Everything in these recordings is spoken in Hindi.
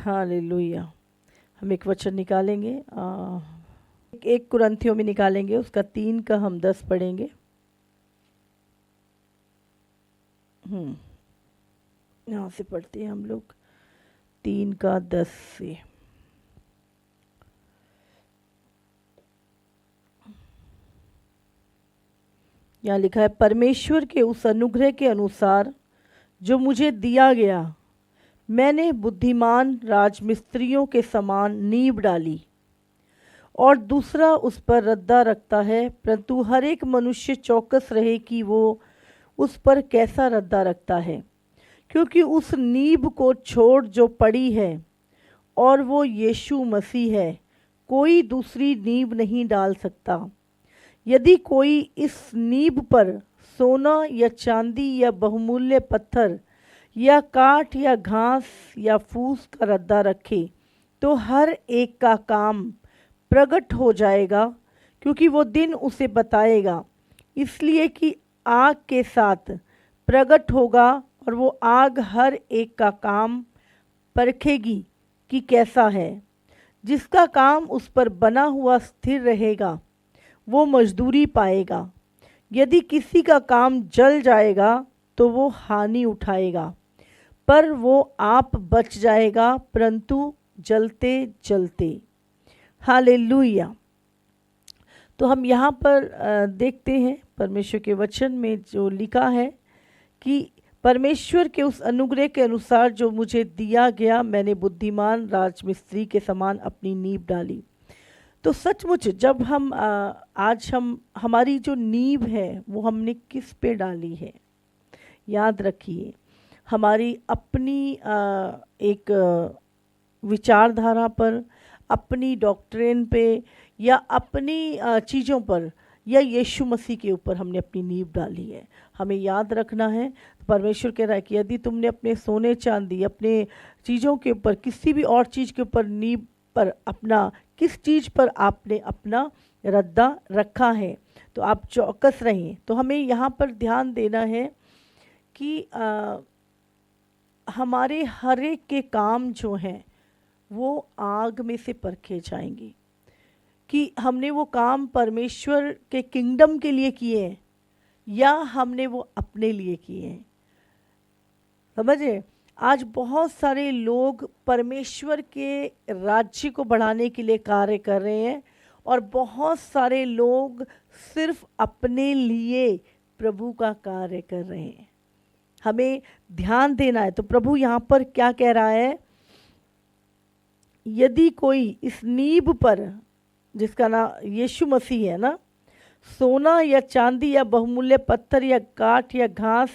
हालेलुया। हम एक वचन निकालेंगे, एक कुरिन्थियों में निकालेंगे, उसका 3 का हम 10 पढ़ेंगे। यहाँ से पढ़ते हैं हम लोग 3 का 10 से। यहाँ लिखा है, परमेश्वर के उस अनुग्रह के अनुसार जो मुझे दिया गया, मैंने बुद्धिमान राजमिस्त्रियों के समान नींव डाली और दूसरा उस पर रद्दा रखता है, परंतु हर एक मनुष्य चौकस रहे कि वो उस पर कैसा रद्दा रखता है, क्योंकि उस नींव को छोड़ जो पड़ी है और वो यीशु मसीह है, कोई दूसरी नींव नहीं डाल सकता। यदि कोई इस नींव पर सोना या चांदी या बहुमूल्य पत्थर या काठ या घास या फूस का रद्दा रखे, तो हर एक का काम प्रकट हो जाएगा, क्योंकि वो दिन उसे बताएगा। इसलिए कि आग के साथ प्रकट होगा और वो आग हर एक का काम परखेगी कि कैसा है। जिसका काम उस पर बना हुआ स्थिर रहेगा, वो मजदूरी पाएगा। यदि किसी का काम जल जाएगा तो वो हानि उठाएगा, पर वो आप बच जाएगा, परंतु जलते जलते। हालेलुया। तो हम यहाँ पर देखते हैं परमेश्वर के वचन में जो लिखा है कि परमेश्वर के उस अनुग्रह के अनुसार जो मुझे दिया गया, मैंने बुद्धिमान राजमिस्त्री के समान अपनी नींव डाली। तो सचमुच जब हम आज हमारी जो नींव है वो हमने किस पे डाली है, याद रखिए, हमारी अपनी एक विचारधारा पर, अपनी डॉक्ट्रिन पे, या अपनी चीज़ों पर, या यीशु मसीह के ऊपर हमने अपनी नींव डाली है। हमें याद रखना है, परमेश्वर कह रहा है कि यदि तुमने अपने सोने चांदी, अपने चीज़ों के ऊपर, किसी भी और चीज़ के ऊपर नींव पर अपना, किस चीज़ पर आपने अपना रद्दा रखा है, तो आप चौकस रहें। तो हमें यहाँ पर ध्यान देना है कि हमारे हर एक के काम जो हैं वो आग में से परखे जाएंगे कि हमने वो काम परमेश्वर के किंगडम के लिए किए हैं या हमने वो अपने लिए किए हैं। समझे? आज बहुत सारे लोग परमेश्वर के राज्य को बढ़ाने के लिए कार्य कर रहे हैं और बहुत सारे लोग सिर्फ अपने लिए प्रभु का कार्य कर रहे हैं। हमें ध्यान देना है। तो प्रभु यहाँ पर क्या कह रहा है, यदि कोई इस नींव पर, जिसका नाम यीशु मसीह है ना, सोना या चांदी या बहुमूल्य पत्थर या काठ या घास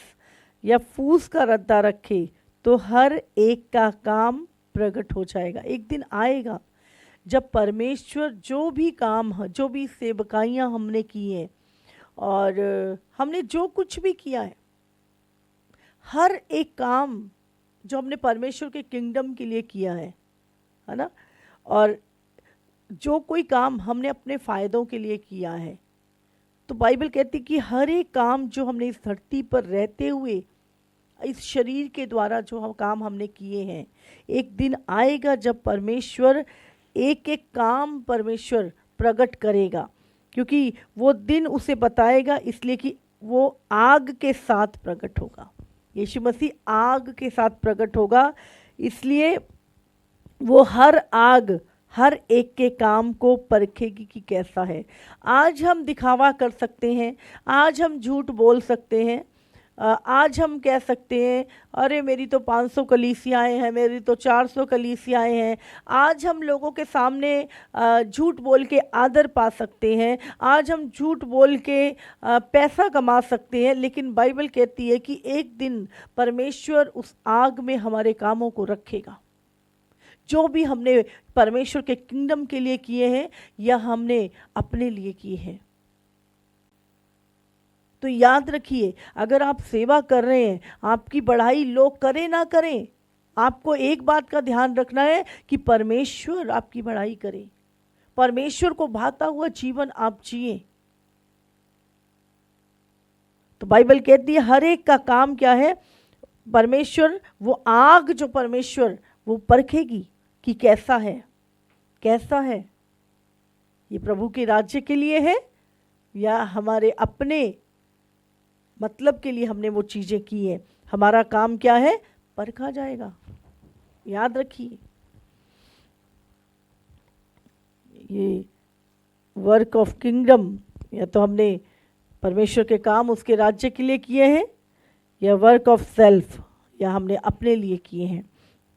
या फूस का रद्दा रखे, तो हर एक का काम प्रकट हो जाएगा। एक दिन आएगा जब परमेश्वर जो भी काम है, जो भी सेवकाइयाँ हमने की हैं और हमने जो कुछ भी किया है, हर एक काम जो हमने परमेश्वर के किंगडम के लिए किया है ना, और जो कोई काम हमने अपने फ़ायदों के लिए किया है, तो बाइबल कहती कि हर एक काम जो हमने इस धरती पर रहते हुए इस शरीर के द्वारा जो काम हमने किए हैं, एक दिन आएगा जब परमेश्वर एक एक काम परमेश्वर प्रकट करेगा, क्योंकि वो दिन उसे बताएगा, इसलिए कि वो आग के साथ प्रकट होगा। यीशु मसीह आग के साथ प्रकट होगा, इसलिए वो हर आग हर एक के काम को परखेगी कि कैसा है। आज हम दिखावा कर सकते हैं, आज हम झूठ बोल सकते हैं, आज हम कह सकते हैं अरे मेरी तो 500 कलीसियाएँ हैं, मेरी तो 400 कलीसियाएँ हैं। आज हम लोगों के सामने झूठ बोल के आदर पा सकते हैं, आज हम झूठ बोल के पैसा कमा सकते हैं, लेकिन बाइबल कहती है कि एक दिन परमेश्वर उस आग में हमारे कामों को रखेगा। जो भी हमने परमेश्वर के किंगडम के लिए किए हैं या हमने अपने लिए किए हैं। तो याद रखिए, अगर आप सेवा कर रहे हैं, आपकी बढ़ाई लोग करें ना करें, आपको एक बात का ध्यान रखना है कि परमेश्वर आपकी बढ़ाई करे, परमेश्वर को भाता हुआ जीवन आप जिए। तो बाइबल कहती है हर एक का काम क्या है, परमेश्वर वो आग जो परमेश्वर वो परखेगी, कि कैसा है, कैसा है, ये प्रभु के राज्य के लिए है या हमारे अपने मतलब के लिए हमने वो चीज़ें की हैं। हमारा काम क्या है, परखा जाएगा। याद रखिए, ये वर्क ऑफ किंगडम, या तो हमने परमेश्वर के काम उसके राज्य के लिए किए हैं, या वर्क ऑफ सेल्फ, या हमने अपने लिए किए हैं।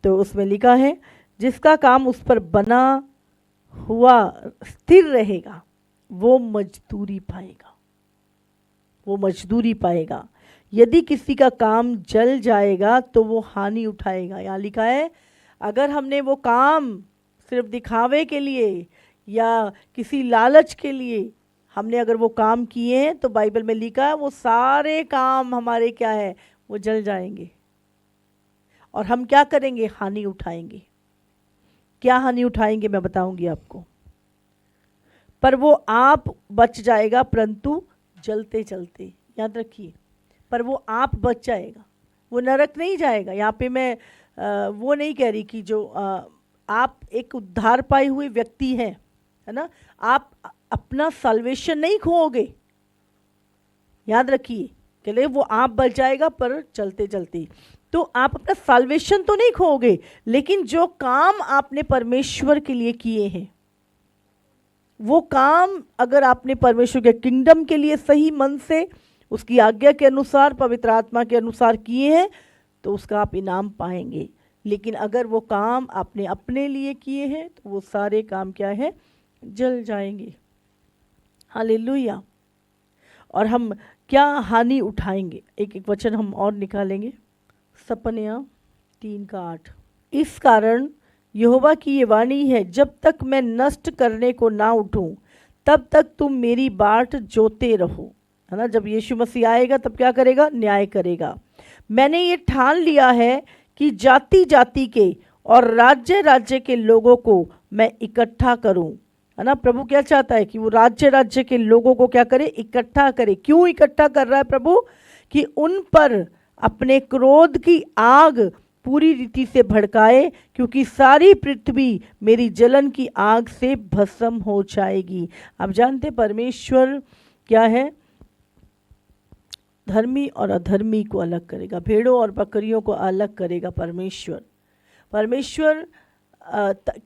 तो उसमें लिखा है जिसका काम उस पर बना हुआ स्थिर रहेगा वो मजदूरी पाएगा, वो मजदूरी पाएगा। यदि किसी का काम जल जाएगा तो वो हानि उठाएगा। यहाँ लिखा है अगर हमने वो काम सिर्फ दिखावे के लिए या किसी लालच के लिए हमने अगर वो काम किए हैं तो बाइबल में लिखा है वो सारे काम हमारे क्या है, वो जल जाएंगे। और हम क्या करेंगे, हानि उठाएंगे। क्या हानि उठाएंगे मैं बताऊंगी आपको। पर वो आप बच जाएगा परंतु जलते जलते, याद रखिए, पर वो आप बच जाएगा, वो नरक नहीं जाएगा। यहाँ पे मैं वो नहीं कह रही कि जो आप एक उद्धार पाए हुए व्यक्ति हैं, है ना, आप अपना साल्वेशन नहीं खोओगे। याद रखिए, चले वो आप बच जाएगा पर चलते चलते, तो आप अपना साल्वेशन तो नहीं खोओगे, लेकिन जो काम आपने परमेश्वर के लिए किए हैं, वो काम अगर आपने परमेश्वर के किंगडम के लिए सही मन से उसकी आज्ञा के अनुसार पवित्र आत्मा के अनुसार किए हैं तो उसका आप इनाम पाएंगे। लेकिन अगर वो काम आपने अपने लिए किए हैं तो वो सारे काम क्या है, जल जाएंगे। हालेलुया। और हम क्या हानि उठाएंगे, एक एक वचन हम और निकालेंगे। सपनिया 3:8। इस कारण यहोवा की ये वाणी है, जब तक मैं नष्ट करने को ना उठूं तब तक तुम मेरी बाट जोते रहो। है ना, जब यीशु मसीह आएगा तब क्या करेगा, न्याय करेगा। मैंने ये ठान लिया है कि जाति जाति के और राज्य राज्य के लोगों को मैं इकट्ठा करूं। है ना, प्रभु क्या चाहता है कि वो राज्य राज्य के लोगों को क्या करे, इकट्ठा करे। क्यों इकट्ठा कर रहा है प्रभु, कि उन पर अपने क्रोध की आग पूरी रीति से भड़काए, क्योंकि सारी पृथ्वी मेरी जलन की आग से भस्म हो जाएगी। आप जानते परमेश्वर क्या है, धर्मी और अधर्मी को अलग करेगा, भेड़ों और बकरियों को अलग करेगा। परमेश्वर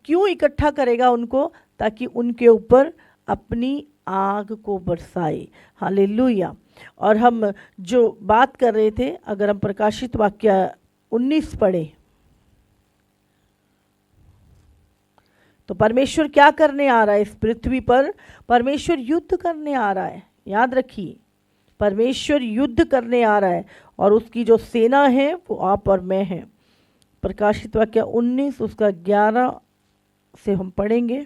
क्यों इकट्ठा करेगा उनको, ताकि उनके ऊपर अपनी आग को बरसाए। हालेलुया। और हम जो बात कर रहे थे, अगर हम प्रकाशित वाक्य 19 पढ़े तो परमेश्वर क्या करने आ रहा है इस पृथ्वी पर, परमेश्वर युद्ध करने आ रहा है। याद रखिए, परमेश्वर युद्ध करने आ रहा है और उसकी जो सेना है वो आप और मैं हैं। प्रकाशित वाक्य 19 उसका 11 से हम पढ़ेंगे।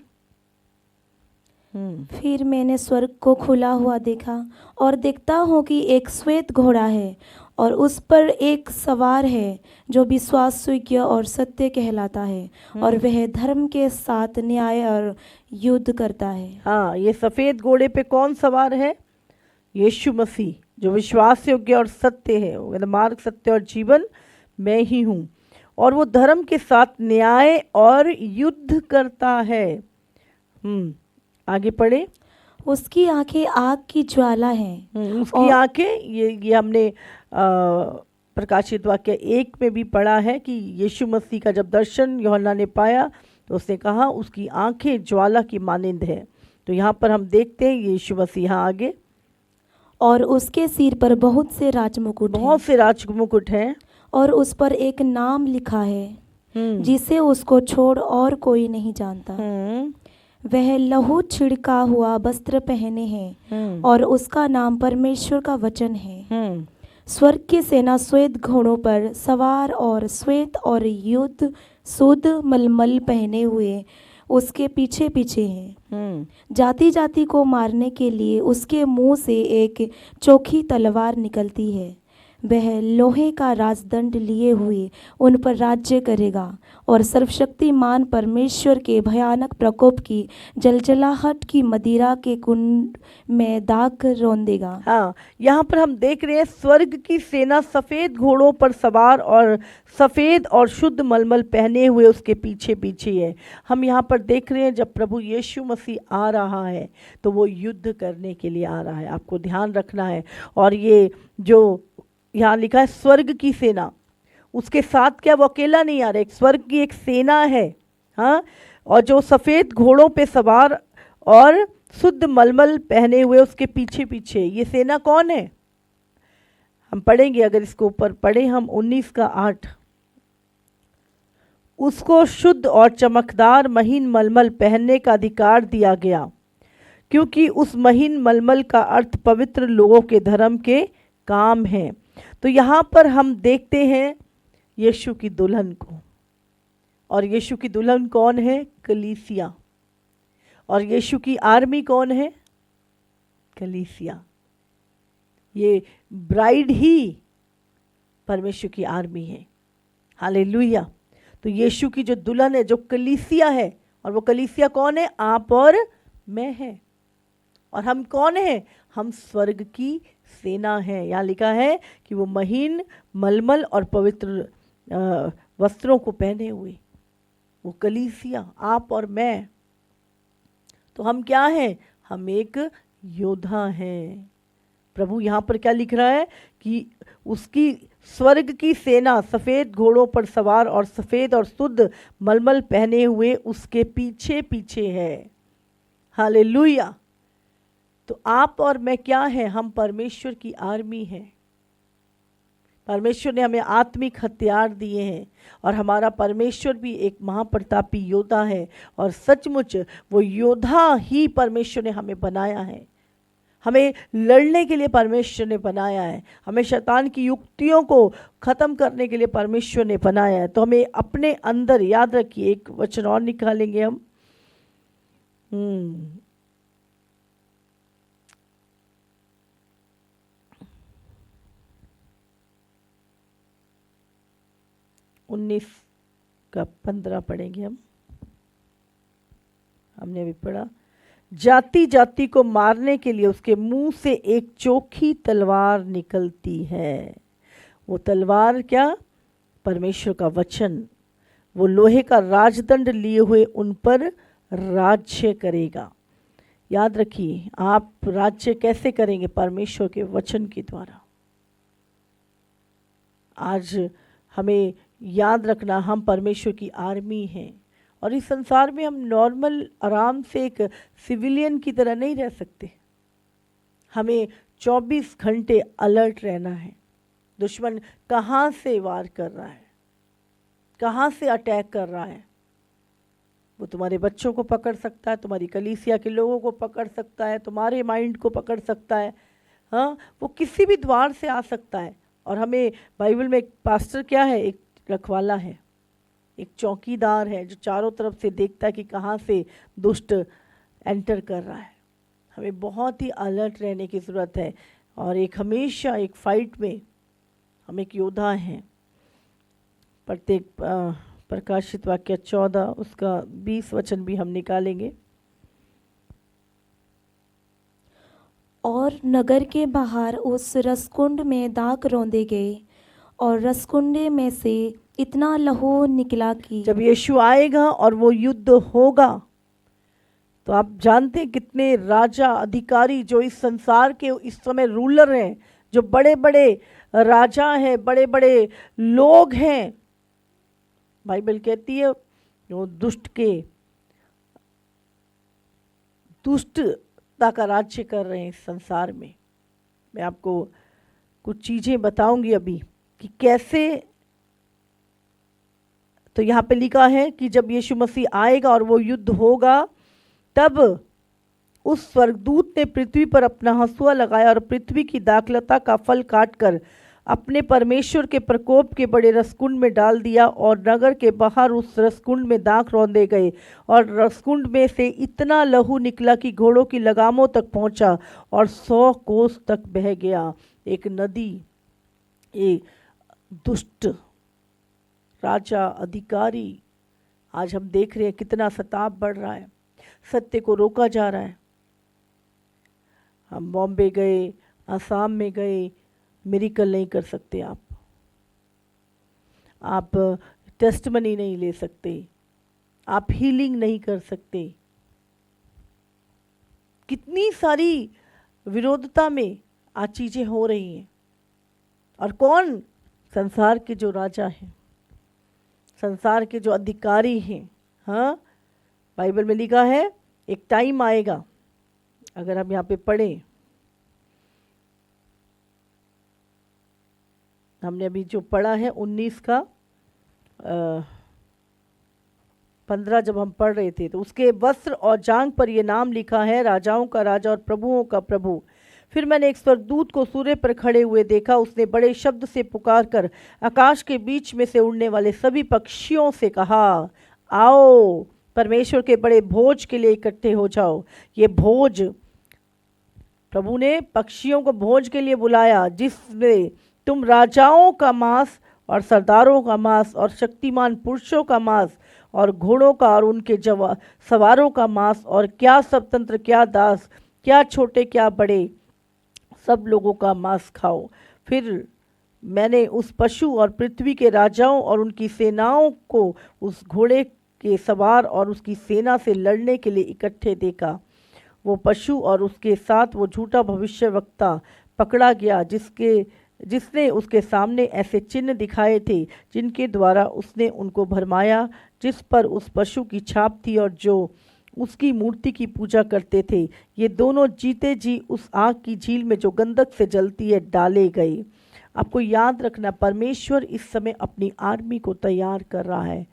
फिर मैंने स्वर्ग को खुला हुआ देखा और देखता हूँ कि एक श्वेत घोड़ा है और उस पर एक सवार है जो विश्वास योग्य और सत्य कहलाता है और वह धर्म के साथ न्याय और युद्ध करता है। हाँ, ये सफ़ेद घोड़े पे कौन सवार है, यीशु मसीह, जो विश्वास योग्य और सत्य है। वो मार्ग सत्य और जीवन मैं ही हूँ, और वो धर्म के साथ न्याय और युद्ध करता है। आगे पढ़े। उसकी आंखें आग की ज्वाला हैं। उसकी आंखें, ये हमने प्रकाशित वाक्य 1 में भी पढ़ा है कि यीशु मसीह का जब दर्शन यूहन्ना ने पाया तो उसने कहा उसकी आंखें ज्वाला की मानिंद है। तो यहाँ पर हम देखते हैं यीशु मसीह आगे, और उसके सिर पर बहुत से राजमुकुट हैं और उस पर एक नाम लिखा है जिसे उसको छोड़ और कोई नहीं जानता। वह लहू छिड़का हुआ वस्त्र पहने हैं और उसका नाम परमेश्वर का वचन है। स्वर्ग की सेना श्वेत घोड़ों पर सवार और श्वेत और युद्ध शुद्ध मलमल पहने हुए उसके पीछे पीछे हैं। जाति जाति को मारने के लिए उसके मुंह से एक चोखी तलवार निकलती है। वह लोहे का राजदंड लिए हुए उन पर राज्य करेगा और सर्वशक्तिमान परमेश्वर के भयानक प्रकोप की जलजलाहट की मदिरा के कुंड में दाग रौंदेगा। हाँ, यहाँ पर हम देख रहे हैं स्वर्ग की सेना सफेद घोड़ों पर सवार और सफेद और शुद्ध मलमल पहने हुए उसके पीछे पीछे है। हम यहाँ पर देख रहे हैं जब प्रभु यीशु मसीह आ रहा है तो वो युद्ध करने के लिए आ रहा है, आपको ध्यान रखना है। और ये जो यहाँ लिखा है स्वर्ग की सेना, उसके साथ क्या वो अकेला नहीं आ रहा, एक स्वर्ग की एक सेना है। हाँ, और जो सफ़ेद घोड़ों पे सवार और शुद्ध मलमल पहने हुए उसके पीछे पीछे, ये सेना कौन है? हम पढ़ेंगे, अगर इसको ऊपर पढ़े हम 19 का 8, उसको शुद्ध और चमकदार महीन मलमल पहनने का अधिकार दिया गया, क्योंकि उस महीन मलमल का अर्थ पवित्र लोगों के धर्म के काम है। तो यहाँ पर हम देखते हैं यीशु की दुल्हन को, और यीशु की दुल्हन कौन है? कलीसिया। और यीशु की आर्मी कौन है? कलीसिया। ये ब्राइड ही परमेश्वर की आर्मी है। हालेलुया। तो यीशु की जो दुल्हन है, जो कलीसिया है, और वो कलीसिया कौन है? आप और मैं है। और हम कौन है? हम स्वर्ग की सेना है। यहाँ लिखा है कि वो महीन मलमल और पवित्र वस्त्रों को पहने हुए, वो कलीसिया आप और मैं। तो हम क्या हैं? हम एक योद्धा हैं। प्रभु यहाँ पर क्या लिख रहा है कि उसकी स्वर्ग की सेना सफ़ेद घोड़ों पर सवार और सफ़ेद और शुद्ध मलमल पहने हुए उसके पीछे पीछे है। हालेलुया। तो आप और मैं क्या हैं? हम परमेश्वर की आर्मी हैं। परमेश्वर ने हमें आत्मिक हथियार दिए हैं, और हमारा परमेश्वर भी एक महाप्रतापी योद्धा है, और सचमुच वो योद्धा ही परमेश्वर ने हमें बनाया है। हमें लड़ने के लिए परमेश्वर ने बनाया है, हमें शैतान की युक्तियों को ख़त्म करने के लिए परमेश्वर ने बनाया है। तो हमें अपने अंदर, याद रखिए, एक वचन और निकालेंगे हम, 19 का 15 पढ़ेंगे हम। हमने अभी पढ़ा, जाति जाति को मारने के लिए उसके मुंह से एक चोखी तलवार निकलती है। वो तलवार क्या? परमेश्वर का वचन। वो लोहे का राजदंड लिए हुए उन पर राज्य करेगा। याद रखिए, आप राज्य कैसे करेंगे? परमेश्वर के वचन के द्वारा। आज हमें याद रखना, हम परमेश्वर की आर्मी हैं, और इस संसार में हम नॉर्मल आराम से एक सिविलियन की तरह नहीं रह सकते। हमें 24 घंटे अलर्ट रहना है। दुश्मन कहाँ से वार कर रहा है, कहाँ से अटैक कर रहा है, वो तुम्हारे बच्चों को पकड़ सकता है, तुम्हारी कलीसिया के लोगों को पकड़ सकता है, तुम्हारे माइंड को पकड़ सकता है। हाँ, वो किसी भी द्वार से आ सकता है। और हमें बाइबल में एक पास्टर क्या है? एक रखवाला है, एक चौकीदार है, जो चारों तरफ से देखता है कि कहाँ से दुष्ट एंटर कर रहा है। हमें बहुत ही अलर्ट रहने की ज़रूरत है, और एक हमेशा एक फाइट में हम एक योद्धा हैं। प्रत्येक प्रकाशित वाक्य 14 उसका 20 वचन भी हम निकालेंगे। और नगर के बाहर उस रसकुंड में दाग रौंदे गए, और रसकुंडे में से इतना लहू निकला कि जब यीशु आएगा और वो युद्ध होगा, तो आप जानते हैं कितने राजा अधिकारी जो इस संसार के इस समय रूलर हैं, जो बड़े बड़े राजा हैं, बड़े बड़े लोग हैं, बाइबल कहती है वो दुष्टता का राज्य कर रहे हैं इस संसार में। मैं आपको कुछ चीज़ें बताऊंगी अभी कि कैसे। तो यहाँ पे लिखा है कि जब यीशु मसीह आएगा और वो युद्ध होगा, तब उस स्वर्गदूत ने पृथ्वी पर अपना हंसुआ लगाया और पृथ्वी की दाखलता का फल काटकर अपने परमेश्वर के प्रकोप के बड़े रसकुंड में डाल दिया, और नगर के बाहर उस रसकुंड में दाख रौंदे गए, और रसकुंड में से इतना लहू निकला कि घोड़ों की लगामों तक पहुंचा और 100 कोस तक बह गया। एक नदी ये दुष्ट राजा अधिकारी, आज हम देख रहे हैं कितना सताप बढ़ रहा है, सत्य को रोका जा रहा है। हम बॉम्बे गए, असम में गए, मिरेकल नहीं कर सकते आप टेस्टमनी नहीं ले सकते, आप हीलिंग नहीं कर सकते। कितनी सारी विरोधता में आज चीज़ें हो रही हैं। और कौन? संसार के जो राजा हैं, संसार के जो अधिकारी हैं। हाँ, बाइबल में लिखा है एक टाइम आएगा, अगर हम यहाँ पे पढ़ें, हमने अभी जो पढ़ा है 19 का 15 जब हम पढ़ रहे थे, तो उसके वस्त्र और जांघ पर यह नाम लिखा है, राजाओं का राजा और प्रभुओं का प्रभु। फिर मैंने एक स्वर्गदूत को सूर्य पर खड़े हुए देखा। उसने बड़े शब्द से पुकार कर आकाश के बीच में से उड़ने वाले सभी पक्षियों से कहा, आओ परमेश्वर के बड़े भोज के लिए इकट्ठे हो जाओ। ये भोज, प्रभु ने पक्षियों को भोज के लिए बुलाया, जिसमें तुम राजाओं का मांस और सरदारों का मांस और शक्तिमान पुरुषों का मांस और घोड़ों का और उनके सवारों का मांस और क्या स्वतंत्र, क्या दास, क्या छोटे, क्या बड़े, सब लोगों का मांस खाओ। फिर मैंने उस पशु और पृथ्वी के राजाओं और उनकी सेनाओं को उस घोड़े के सवार और उसकी सेना से लड़ने के लिए इकट्ठे देखा। वो पशु और उसके साथ वो झूठा भविष्यवक्ता पकड़ा गया, जिसने उसके सामने ऐसे चिन्ह दिखाए थे जिनके द्वारा उसने उनको भरमाया, जिस पर उस पशु की छाप थी और जो उसकी मूर्ति की पूजा करते थे। ये दोनों जीते जी उस आग की झील में जो गंधक से जलती है डाले गए। आपको याद रखना, परमेश्वर इस समय अपनी आर्मी को तैयार कर रहा है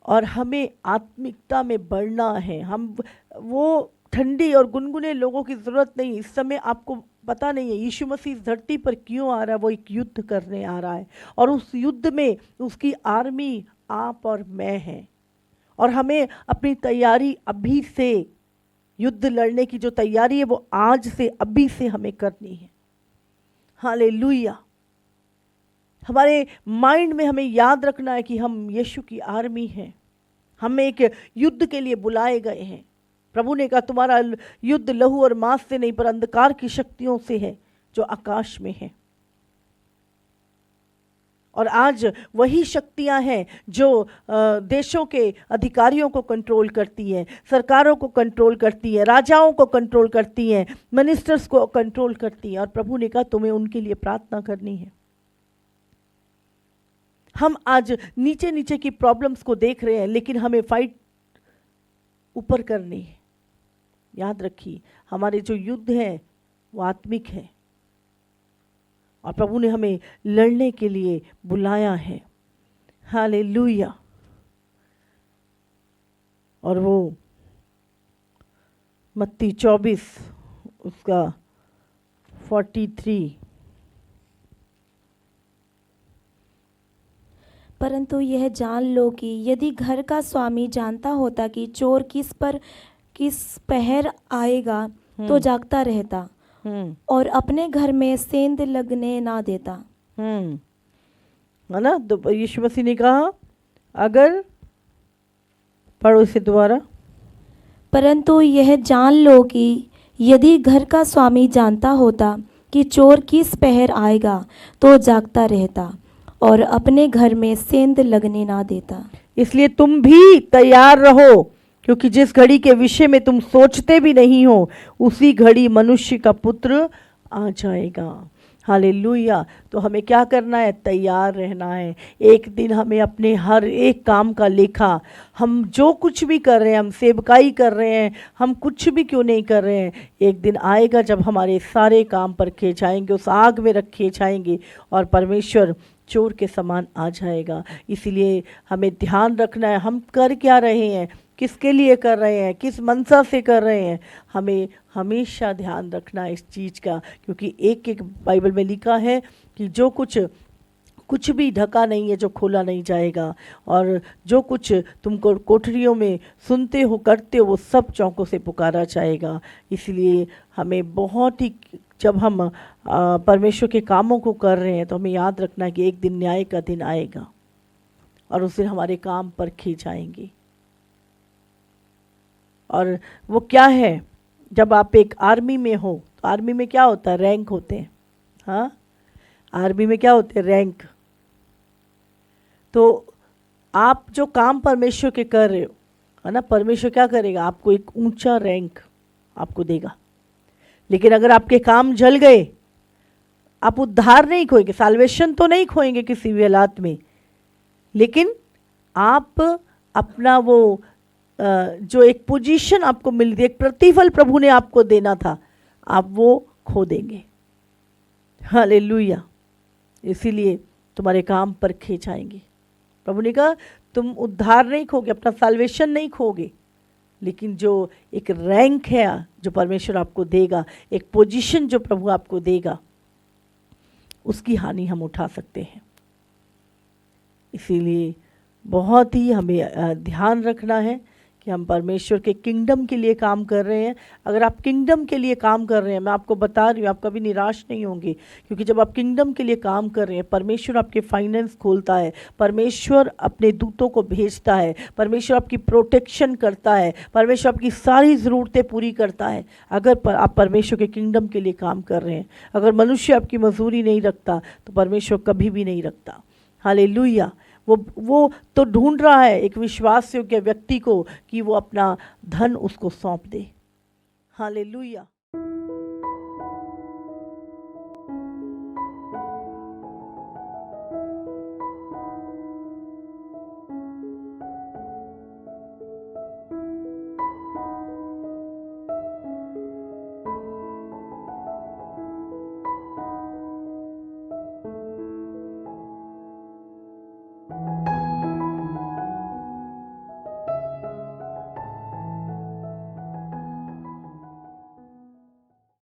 और हमें आत्मिकता में बढ़ना है। हम वो ठंडी और गुनगुने लोगों की ज़रूरत नहीं। इस समय आपको पता नहीं है यीशु मसीह इस धरती पर क्यों आ रहा है। वो एक युद्ध करने आ रहा है और उस युद्ध में उसकी आर्मी आप और मैं हैं। और हमें अपनी तैयारी अभी से, युद्ध लड़ने की जो तैयारी है वो आज से, अभी से हमें करनी है। हालेलुया। हमारे माइंड में हमें याद रखना है कि हम यीशु की आर्मी हैं। हम एक युद्ध के लिए बुलाए गए हैं। प्रभु ने कहा तुम्हारा युद्ध लहू और मांस से नहीं पर अंधकार की शक्तियों से है जो आकाश में है। और आज वही शक्तियां हैं जो देशों के अधिकारियों को कंट्रोल करती हैं, सरकारों को कंट्रोल करती हैं, राजाओं को कंट्रोल करती हैं, मिनिस्टर्स को कंट्रोल करती हैं। और प्रभु ने कहा तुम्हें उनके लिए प्रार्थना करनी है। हम आज नीचे नीचे की प्रॉब्लम्स को देख रहे हैं, लेकिन हमें फाइट ऊपर करनी है। याद रखिए, हमारे जो युद्ध हैं वो आत्मिक है और प्रभु ने हमें लड़ने के लिए बुलाया है। हालेलुया। और वो मत्ती 24 उसका 43, परंतु यह जान लो कि यदि घर का स्वामी जानता होता कि चोर किस पहर आएगा तो जागता रहता और अपने घर में सेंध लगने ना देता। है ना। तो यीशु मसीह ने कहा, अगर, पढ़ो इसे दोबारा। परंतु यह जान लो कि यदि घर का स्वामी जानता होता कि चोर किस पहर आएगा तो जागता रहता और अपने घर में सेंध लगने ना देता। इसलिए तुम भी तैयार रहो, क्योंकि जिस घड़ी के विषय में तुम सोचते भी नहीं हो उसी घड़ी मनुष्य का पुत्र आ जाएगा। हालेलुया। तो हमें क्या करना है? तैयार रहना है। एक दिन हमें अपने हर एक काम का लेखा, हम जो कुछ भी कर रहे हैं, हम सेवकाई कर रहे हैं, हम कुछ भी क्यों नहीं कर रहे हैं, एक दिन आएगा जब हमारे सारे काम परखे जाएंगे, उस आग में रखे जाएंगे और परमेश्वर चोर के समान आ जाएगा। इसीलिए हमें ध्यान रखना है हम कर क्या रहे हैं, किसके लिए कर रहे हैं, किस मनसा से कर रहे हैं। हमें हमेशा ध्यान रखना है इस चीज़ का, क्योंकि एक बाइबल में लिखा है कि जो कुछ भी ढका नहीं है जो खोला नहीं जाएगा, और जो कुछ तुमको कोठरियों में सुनते हो करते हो वो सब चौकों से पुकारा जाएगा। इसलिए हमें बहुत ही जब हम परमेश्वर के कामों को कर रहे हैं तो हमें याद रखना है कि एक दिन न्याय का दिन आएगा और उस दिन हमारे काम परखे जाएंगे। और वो क्या है, जब आप एक आर्मी में हो तो आर्मी में क्या होता है, रैंक होते हैं। हाँ, आर्मी में क्या होते हैं, रैंक। तो आप जो काम परमेश्वर के कर रहे हो, है ना, परमेश्वर क्या करेगा, आपको एक ऊंचा रैंक आपको देगा। लेकिन अगर आपके काम जल गए, आप उद्धार नहीं खोएंगे, साल्वेशन तो नहीं खोएंगे किसी भी हालात में, लेकिन आप अपना वो जो एक पोजीशन आपको मिल रही, एक प्रतिफल प्रभु ने आपको देना था, आप वो खो देंगे। हालेलुया। इसीलिए तुम्हारे काम परखे जाएंगे। प्रभु ने कहा तुम उद्धार नहीं खोगे, अपना साल्वेशन नहीं खोगे, लेकिन जो एक रैंक है जो परमेश्वर आपको देगा, एक पोजीशन जो प्रभु आपको देगा, उसकी हानि हम उठा सकते हैं। इसीलिए बहुत ही हमें ध्यान रखना है कि हम परमेश्वर के किंगडम के लिए काम कर रहे हैं। अगर आप किंगडम के लिए काम कर रहे हैं, मैं आपको बता रही हूँ, आप कभी निराश नहीं होंगे, क्योंकि जब आप किंगडम के लिए काम कर रहे हैं, परमेश्वर आपके फाइनेंस खोलता है, परमेश्वर अपने दूतों को भेजता है, परमेश्वर आपकी प्रोटेक्शन करता है, परमेश्वर आपकी सारी ज़रूरतें पूरी करता है। अगर आप परमेश्वर के किंगडम के लिए काम कर रहे हैं, अगर मनुष्य आपकी मजदूरी नहीं रखता तो परमेश्वर कभी भी नहीं रखता। हालेलुया। वो तो ढूंढ रहा है एक विश्वास योग्य व्यक्ति को कि वो अपना धन उसको सौंप दे। हालेलुया।